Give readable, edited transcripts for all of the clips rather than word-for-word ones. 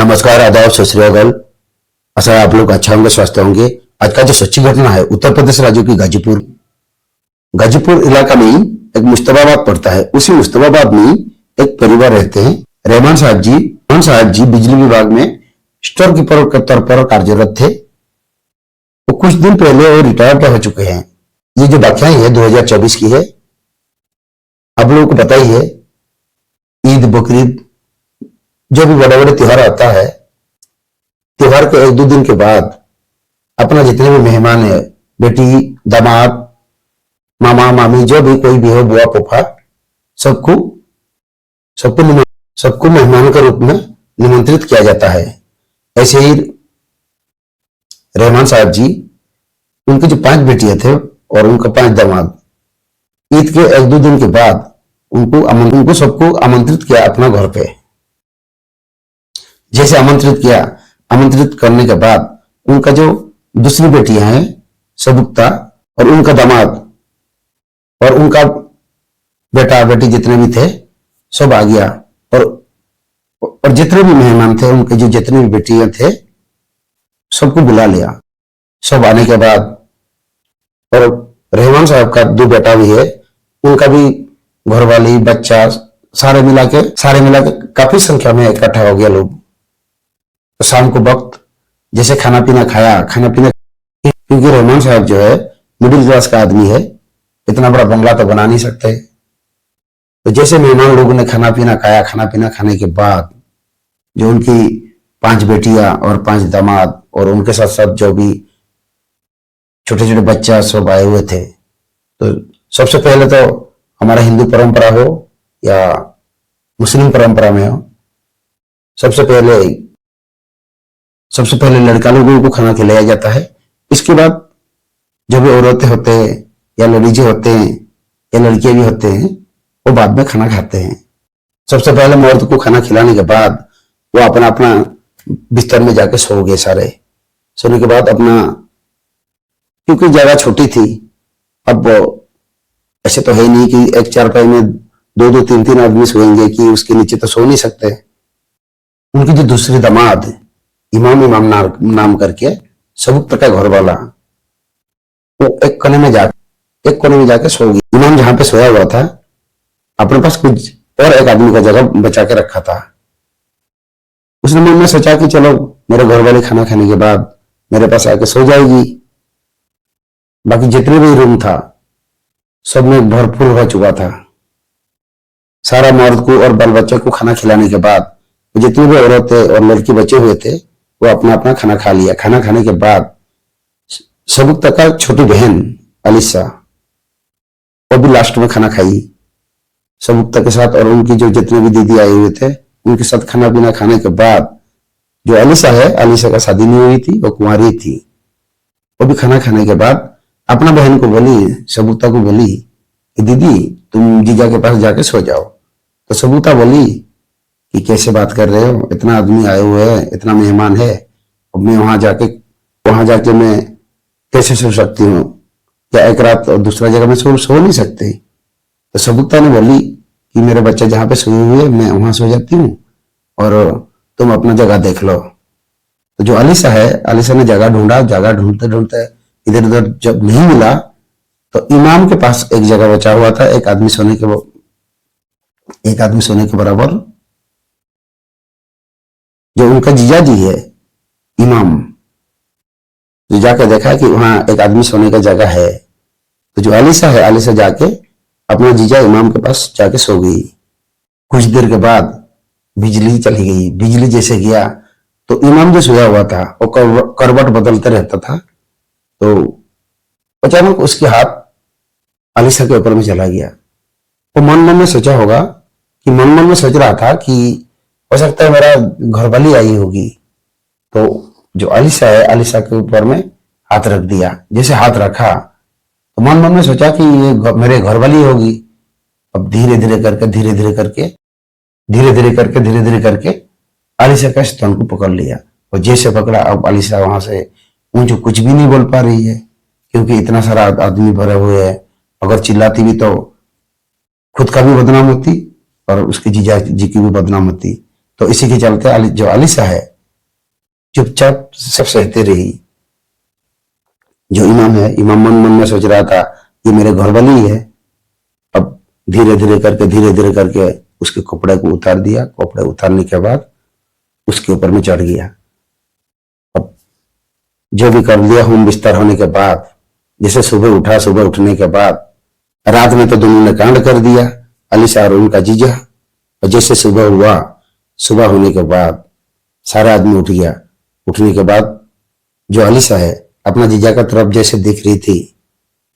नमस्कार, आदाब, सत श्री अकाल। आशा है आप लोग अच्छा होंगे, स्वस्थ होंगे। आज का जो सच्ची घटना है उत्तर प्रदेश राज्य की गाजीपुर इलाका में एक मुस्तफाबाद पड़ता है। उसी मुस्तफाबाद में एक परिवार रहते हैं। रहमान साहब जी बिजली विभाग में स्टोर कीपर के तौर पर कार्यरत थे। वो कुछ दिन पहले वो रिटायर्ड हो चुके हैं। ये जो वाकया है 2024 की है। आप लोगों को पता ही है, ईद, बकरीद, जो भी बड़े बड़े त्योहार आता है, त्योहार के एक दो दिन के बाद अपना जितने भी मेहमान है, बेटी, दामाद, मामा, मामी, जो भी कोई भी हो, बुआ, फूफा, सबको सबको मेहमान के रूप में निमंत्रित किया जाता है। ऐसे ही रहमान साहब जी, उनकी जो 5 बेटियां थे और उनका 5 दामाद, ईद के एक दो दिन के बाद उनको सबको आमंत्रित किया अपना घर पे। जैसे आमंत्रित करने के बाद उनका जो दूसरी बेटियां हैं, सबुक्ता, और उनका दामाद और उनका बेटा बेटी जितने भी थे सब आ गया। और जितने भी मेहमान थे, उनके जो जितने भी बेटियां थे, सबको बुला लिया। सब आने के बाद, और रहमान साहब का 2 बेटा भी है, उनका भी घरवाली, बच्चा, सारे मिला के काफी संख्या में इकट्ठा हो गया लोग। तो शाम को वक्त जैसे खाना पीना, क्योंकि रहमान साहब जो है मिडिल क्लास का आदमी है, इतना बड़ा बंगला तो बना नहीं सकते। तो जैसे मेहमान लोगों ने खाना पीना खाया, खाना पीना खाने के बाद जो उनकी 5 बेटियां और 5 दामाद और उनके साथ साथ जो भी छोटे छोटे बच्चा सब आए हुए थे, तो सबसे पहले तो हमारा हिंदू परंपरा हो या मुस्लिम परंपरा में हो, सबसे पहले लड़का लोगों को खाना खिलाया जाता है। इसके बाद जो भी औरतें होते हैं या लेडीजें होते हैं या लड़कियां भी होते हैं, वो बाद में खाना खाते हैं। सबसे पहले मर्द को खाना खिलाने के बाद वो अपना अपना बिस्तर में जाके सो गए सारे। सोने के बाद अपना, क्योंकि जगह छोटी थी, अब ऐसे तो है नहीं कि एक चारपाई में 2-2, 3-3 आदमी सोएंगे, कि उसके नीचे तो सो नहीं सकते। उनकी जो दूसरे दामाद इमाम नाम करके सबूत का घर वाला, वो एक कोने में जाके सो गया। इमाम जहां पे सोया हुआ था, अपने पास कुछ और एक आदमी का जगह बचा के रखा था। उसने मन में सोचा कि चलो मेरे घर वाले खाना खाने के बाद मेरे पास आके सो जाएगी। बाकी जितने भी रूम था सब में भरपूर हो चुका था। सारा मर्द को और बाल बच्चे को खाना खिलाने के बाद जितने भी औरतें और लड़की बचे हुए थे, वो अपना अपना खाना खा लिया। खाना खाने के बाद सबुक्ता का छोटी बहन अलीसा, वो भी लास्ट में खाना खाई सबुक्ता के साथ, और उनकी जो जितने भी दीदी आए हुए थे उनके साथ खाना पीना खाने के बाद जो अलीसा का शादी नहीं हुई थी, वो कुंवारी थी, वो भी खाना खाने के बाद अपना बहन को बोली, सबुक्ता को बोली कि दीदी तुम जीजा के पास जाके सो जाओ। तो सबुक्ता बोली कि कैसे बात कर रहे हो, इतना आदमी आए हुए हैं, इतना मेहमान है, अब मैं वहां जाके मैं कैसे सो सकती हूँ? क्या एक रात और दूसरा जगह में सो नहीं सकते? तो सबुक्ता ने बोली कि मेरे बच्चे जहां पे सोए हुए, मैं वहां सो जाती हूँ और तुम अपना जगह देख लो। तो जो अलीसा ने जगह ढूंढते इधर उधर जब नहीं मिला, तो इमाम के पास एक जगह बचा हुआ था, एक आदमी सोने के बराबर, जो उनका जीजा जी है इमाम, जो जाकर देखा कि वहां एक आदमी सोने का जगह है। तो जो अलीसा जाके अपना जीजा इमाम के पास जाके सो गई। कुछ देर के बाद बिजली चली गई। बिजली जैसे गया तो इमाम जो सोया हुआ था वो करवट बदलते रहता था, तो अचानक उसके हाथ अलीसा के ऊपर में चला गया। वो मन में सोच रहा था कि हो सकता है मेरा घरवाली आई होगी। तो जो अलीसा के ऊपर में हाथ रख दिया। जैसे हाथ रखा तो मन में सोचा कि ये मेरे घरवाली होगी। अब धीरे धीरे करके अलीसा का स्तन को पकड़ लिया। और जैसे पकड़ा, अब अलीसा वहां से मुझे कुछ भी नहीं बोल पा रही है, क्योंकि इतना सारा आदमी भरे हुए है। अगर चिल्लाती भी तो खुद का भी बदनाम होती और उसके जीजा जी की भी बदनाम होती। तो इसी के चलते जो अलीसा है चुपचाप सब सहते रही। जो इमाम है, इमाम मन मन में सोच रहा था ये मेरे घर वाली है। अब धीरे धीरे करके उसके कपड़े को उतार दिया। कपड़े उतारने के बाद उसके ऊपर में चढ़ गया। अब जो भी कर लिया होम बिस्तर होने के बाद, जैसे सुबह उठा, सुबह उठने के बाद रात में तो दोनों ने कांड कर दिया, अलीसा और उनका जीजा। और जैसे सुबह हुआ, सुबह होने के बाद सारा आदमी उठ गया। उठने के बाद जो अलीसा है अपना जीजा का तरफ जैसे देख रही थी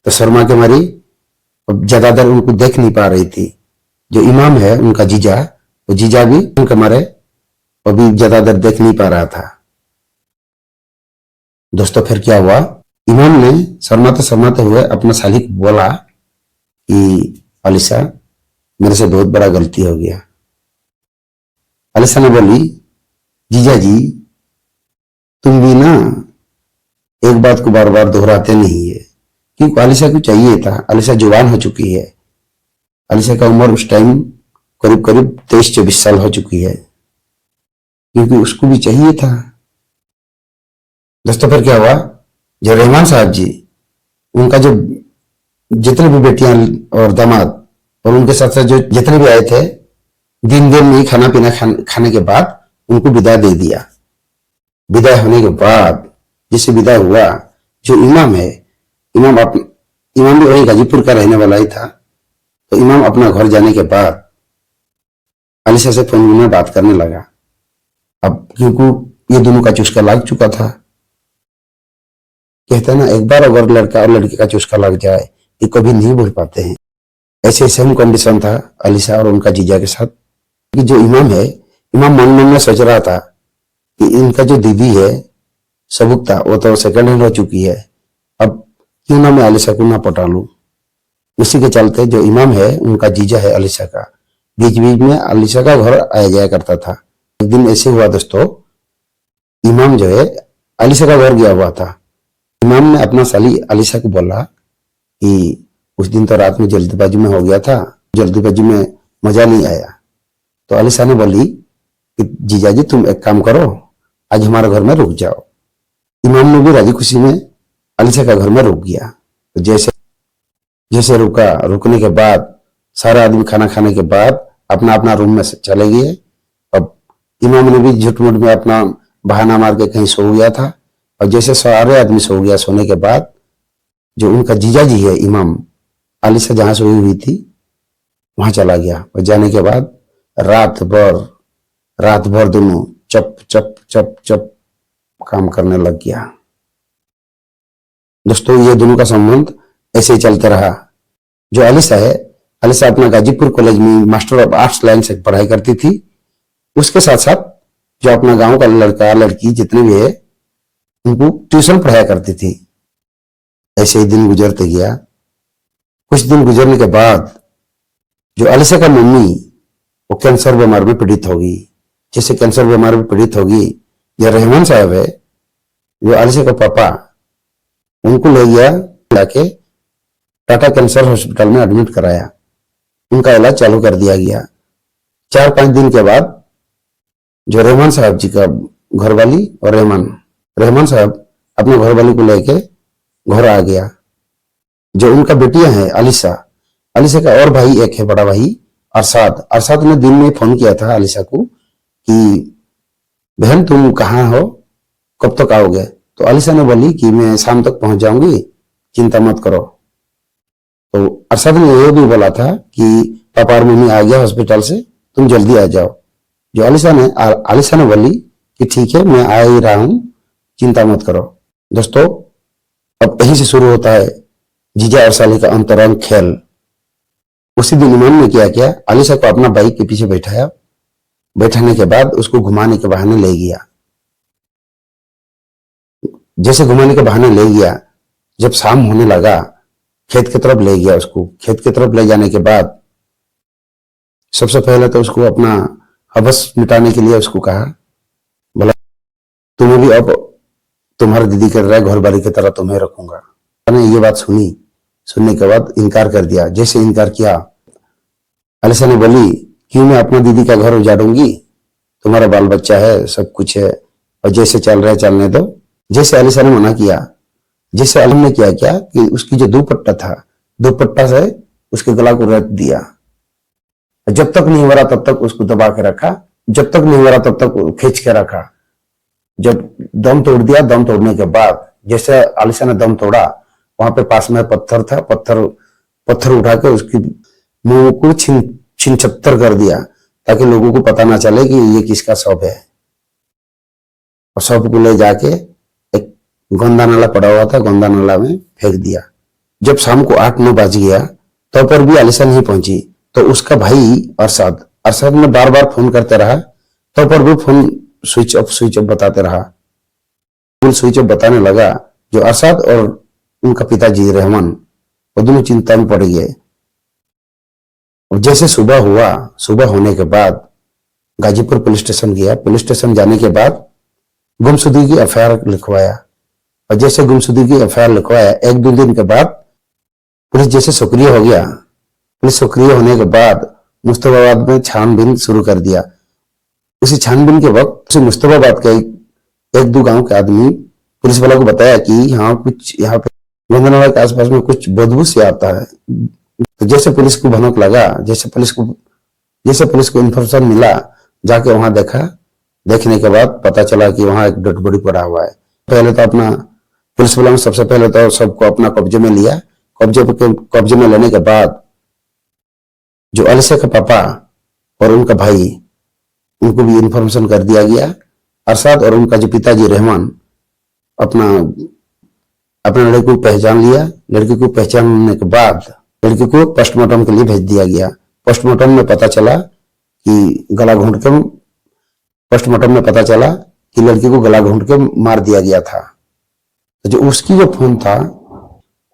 तो शर्मा के मारी अब ज्यादातर उनको देख नहीं पा रही थी। जो इमाम है उनका जीजा, वो जीजा भी उनके मारे अभी ज्यादातर देख नहीं पा रहा था। दोस्तों फिर क्या हुआ, इमाम ने शर्माते हुए अपना साली को बोला कि अलीसा मेरे से बहुत बड़ा गलती हो गया। अलीसा ने बोली, जीजा जी तुम भी ना एक बात को बार बार दोहराते नहीं है, क्योंकि अलीसा को चाहिए था। अलीसा जवान हो चुकी है। अलीसा का उम्र उस टाइम करीब करीब 23-24 साल हो चुकी है, क्योंकि उसको भी चाहिए था। दोस्तों फिर क्या हुआ, जो रहमान साहब जी, उनका जो जितने भी बेटियां और दामाद और उनके साथ साथ जो जितने भी आए थे, दिन दिन में खाना पीना खाने के बाद उनको विदा दे दिया। विदा होने के बाद जैसे विदा हुआ, जो इमाम है, इमाम भी वही गाजीपुर का रहने वाला ही था। तो इमाम अपना घर जाने के बाद अलीसा से फोन में बात करने लगा। अब क्योंकि ये दोनों का चुस्का लग चुका था। कहते हैं ना, एक बार अगर लड़का और लड़की का चुस्का लग जाए ये कभी नहीं भूल पाते हैं। ऐसे सेम कंडीशन था अलीसा और उनका जीजा के साथ। कि जो इमाम है, इमाम मन मन में सोच रहा था कि इनका जो दीदी है सबुकता, वो तो सेकंड हैंड हो चुकी है। अब क्यों ना मैं अलीसा को ना पटा लूं। उसी के चलते जो इमाम है उनका जीजा है अलीसा का, बीच बीच में अलीसा का घर आया जाया करता था। एक दिन ऐसे हुआ दोस्तों, इमाम जो है अलीसा का घर गया हुआ था। इमाम ने अपना साली अलीसा को बोला कि उस दिन तो रात में जल्दबाजी में हो गया था, जल्दबाजी में मजा नहीं आया। तो अलीसा ने बोली कि जीजा जी तुम एक काम करो, आज हमारे घर में रुक जाओ। इमाम ने भी राजी खुशी में अलीसा का घर में रुक गया। तो जैसे जैसे रुकने के बाद सारा आदमी खाना खाने के बाद अपना अपना रूम में चले गए। अब इमाम ने भी झूठ मूठ में अपना बहाना मार के कहीं सो गया था। और जैसे सारे आदमी सो गया, सोने के बाद जो उनका जीजा जी है इमाम, अलीसा जहां सोई हुई थी वहां चला गया। और जाने के बाद रात भर दोनों चप चप चप चप काम करने लग गया। दोस्तों ये दोनों का संबंध ऐसे ही चलते रहा। जो अलीसा है, अलीसा अपना गाजीपुर कॉलेज में मास्टर ऑफ आर्ट्स लाइन से पढ़ाई करती थी। उसके साथ साथ जो अपना गांव का लड़का लड़की जितने भी है उनको ट्यूशन पढ़ाया करती थी। ऐसे ही दिन गुजरते गया। कुछ दिन गुजरने के बाद जो अलीसा का मम्मी वो कैंसर बीमार में पीड़ित होगी। जैसे कैंसर बीमार में पीड़ित होगी, जो रहमान साहब है, जो अलीसा का पापा, उनको ले गया, लाके टाटा कैंसर हॉस्पिटल में एडमिट कराया। उनका इलाज चालू कर दिया गया। 4-5 दिन के बाद जो रहमान साहब जी का घरवाली और रहमान साहब अपने घरवाली को लेके घर आ गया। जो उनका बेटियां हैं अलीसा का और भाई एक है, बड़ा भाई अरसाद ने दिन में फोन किया था अलीसा को कि बहन तुम कहाँ हो, कब तक आओगे। तो अलीसा ने बोली कि मैं शाम तक पहुंच जाऊंगी, चिंता मत करो। तो अरसाद ने यह भी बोला था कि पापा और मम्मी आ गया हॉस्पिटल से, तुम जल्दी आ जाओ। जो अलीसा ने बोली कि ठीक है मैं आ ही रहा हूं, चिंता मत करो। दोस्तों अब यहीं से शुरू होता है जीजा और साली का अंतरंग खेल। उसी दिन इमाम ने क्या किया, अलीसा को अपना बाइक के पीछे बैठाया। बैठाने के बाद उसको घुमाने के बहाने ले गया। जैसे घुमाने के बहाने ले गया, जब शाम होने लगा खेत की तरफ ले गया उसको। खेत की तरफ ले जाने के बाद सबसे पहले तो उसको अपना हवस मिटाने के लिए उसको कहा, बोला तुम्हें भी अब तुम्हारा दीदी कर रहा है घर वाली की तरह तुम्हें रखूंगा। मैंने ये बात सुनने के बाद इनकार कर दिया। जैसे इनकार किया, अलीसा ने बोली क्यों मैं अपना दीदी का घर उजाड़ूंगी, तुम्हारा बाल बच्चा है, सब कुछ है, और जैसे चल रहा है चलने दो। जैसे अलीशा ने मना किया, जैसे आलम ने किया क्या कि उसकी जो दुपट्टा था, दुपट्टा से उसके गला को रख दिया। जब तक नहीं हो रहा तब तक उसको दबा के रखा, जब तक नहीं हो रहा तब तक खींच के रखा। जब दम तोड़ दिया, दम तोड़ने के बाद जैसे आलिशा ने दम तोड़ा, वहां पे पास में पत्थर था, पत्थर उठा के उसकी मुंह को छिन छत्तर कर दिया, ताकि लोगों को पता ना चले कि ये किसका शव है। और शव को ले जाके एक गंदा नाला पड़ा हुआ था, गंदा नाला में फेंक दिया। जब शाम को 8-9 बज गया तो पर भी आलिशा नहीं पहुंची, तो उसका भाई अरशद ने बार बार फोन करते रहा, तो पर भी फोन स्विच ऑफ बताते रहा। फुल स्विच ऑफ बताने लगा। जो अरशद और उनका पिताजी रहमान, वो दोनों चिंता में पड़ गए। जैसे सुबह हुआ, सुबह होने के बाद गाजीपुर पुलिस स्टेशन गया। पुलिस स्टेशन जाने के बाद गुमशुदगी की एफआईआर लिखवाया। और जैसे गुमशुदगी की एफआईआर लिखवाया, 1-2 दिन के बाद पुलिस जैसे सक्रिय हो गया। पुलिस सक्रिय होने के बाद मुस्तफाबाद में छानबीन शुरू कर दिया। उसी छानबीन के वक्त मुस्तफाबाद के 1-2 गांव के आदमी पुलिस वालों को बताया कि यहाँ पे गंदनाला के आसपास में कुछ बदबू से आता है। तो जैसे पुलिस को भनक लगा, जैसे पुलिस को इन्फॉर्मेशन मिला, जाके वहां देखा। देखने के बाद पता चला कि वहां एक डेड बॉडी पड़ा हुआ है। पहले तो अपना पुलिस वालों ने सबसे पहले तो सबको अपना कब्जे में लिया। कब्जे में लेने के बाद जो अलीशा का पापा और उनका भाई, उनको भी इन्फॉर्मेशन कर दिया गया। अरशद और उनका जो पिताजी रहमान अपना लड़के को पहचान लिया। लड़के को पहचानने के बाद लड़के को पोस्टमार्टम के लिए भेज दिया गया। पोस्टमार्टम में पता चला कि लड़के को गला घोंट के मार दिया गया था। तो जो उसकी जो फोन था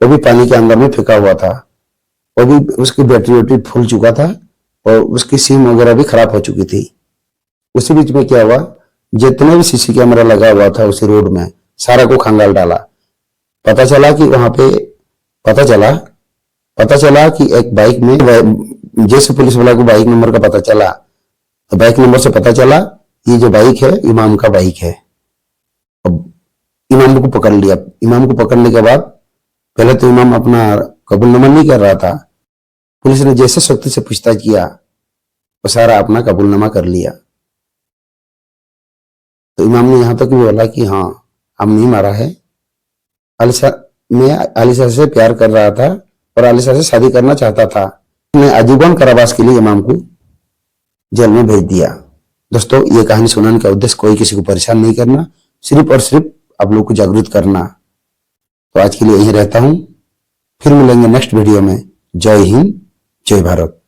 वो भी पानी के अंदर में फेंका हुआ था। वो भी उसकी बैटरी फूल चुका था और उसकी सिम वगैरह भी खराब हो चुकी थी। उसी बीच में क्या हुआ, जितने भी सीसी कैमरा लगा हुआ था उसी रोड में, सारा को खंगाल डाला। पता चला कि एक बाइक में, जैसे पुलिस वाला को बाइक नंबर का पता चला, तो बाइक नंबर से पता चला ये जो बाइक है इमाम का बाइक है। अब इमाम को पकड़ लिया। इमाम को पकड़ने के बाद पहले तो इमाम अपना कबूलनामा नहीं कर रहा था। पुलिस ने जैसे सख्ती से पूछताछ किया, वो सारा अपना कबूलनामा कर लिया। तो इमाम ने यहां तक भी बोला कि हाँ, हम नहीं मारा है, मैं आलिशा से प्यार कर रहा था और आलिशा से शादी करना चाहता था। मैं आजीवन कारावास के लिए इमाम को जेल में भेज दिया। दोस्तों, ये कहानी सुनाने का उद्देश्य कोई किसी को परेशान नहीं करना, सिर्फ और सिर्फ आप लोग को जागरूक करना। तो आज के लिए यही रहता हूं, फिर मिलेंगे नेक्स्ट वीडियो में। जय हिंद, जय भारत।